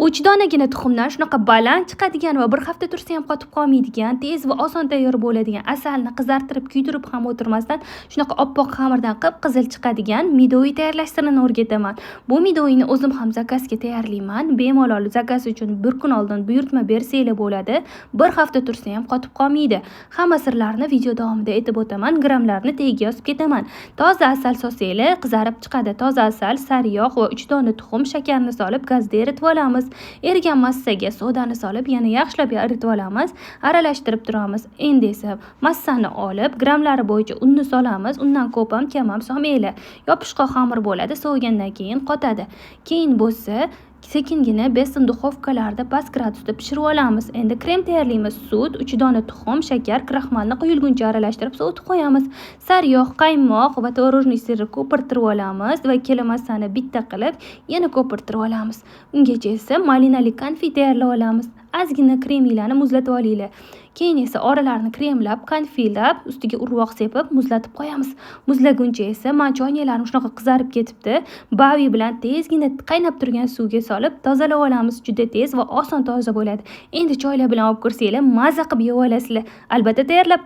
3 donagina tuxumdan shunaqa baland chiqadigan va bir hafta tursa ham qotib qolmaydigan, tez va oson tayyor bo'ladigan, asalni qizartirib, kuydirib ham o'tirmasdan shunaqa oppoq xamirdan qip-qizil chiqadigan midoi tayyorlash sirini o'rgataman. Bu midoini o'zim ham zakazga tayyorlayman. Bemalol zakaz uchun bir kun oldin buyurtma bersanglar bo'ladi. Bir hafta tursa ham qotib qolmaydi. Hamma sirlarini video davomida aytib o'taman. Grammlarni tagiga yozib ketaman. Toza asal solsanglar qizarib chiqadi. Toza asal, sariyog' va 3 dona tuxum, shakarni solib gazda eritib olamiz. Erigan massaga sodani solib yana yaxshilab eritib olamiz. Aralashtirib turamiz. Endi esa massani olib, grammlari bo'yicha unni solamiz. Undan ko'p ham, kam ham solmaylar. Yopishqoq xamir bo'ladi, sovigandan keyin qotadi. Keyin bo'lsa sekingina besin duxovkalarda past gradusda pishirib olamiz. Endi krem tayyorlaymiz. Sut, 3 dona tuxum, shakar, kraxmalni quyilguncha aralashtirib sovutib qo'yamiz. Sariyog', qaymoq va tvorojniy sirni ko'pirtirib olamiz va ikkala massani bitta qilib yana ko'pirtirib olamiz. Ungacha esa malinali konfet tayyorlab olamiz. Ozgina kremlarni muzlatib olinglar. Keyin esa oralarini kremlab, konfitlab, ustiga urvoq sepib muzlatib qo'yamiz. Muzlaguncha esa choynalarim shunaqa qizarib ketibdi. Bavi bilan tezgina qaynab turgan suvga solib tozalab olamiz. Juda tez va oson toza bo'ladi. Endi choylar bilan olib ko'rsanglar, maza qilib yeb olasizlar. Albatta tayyorlab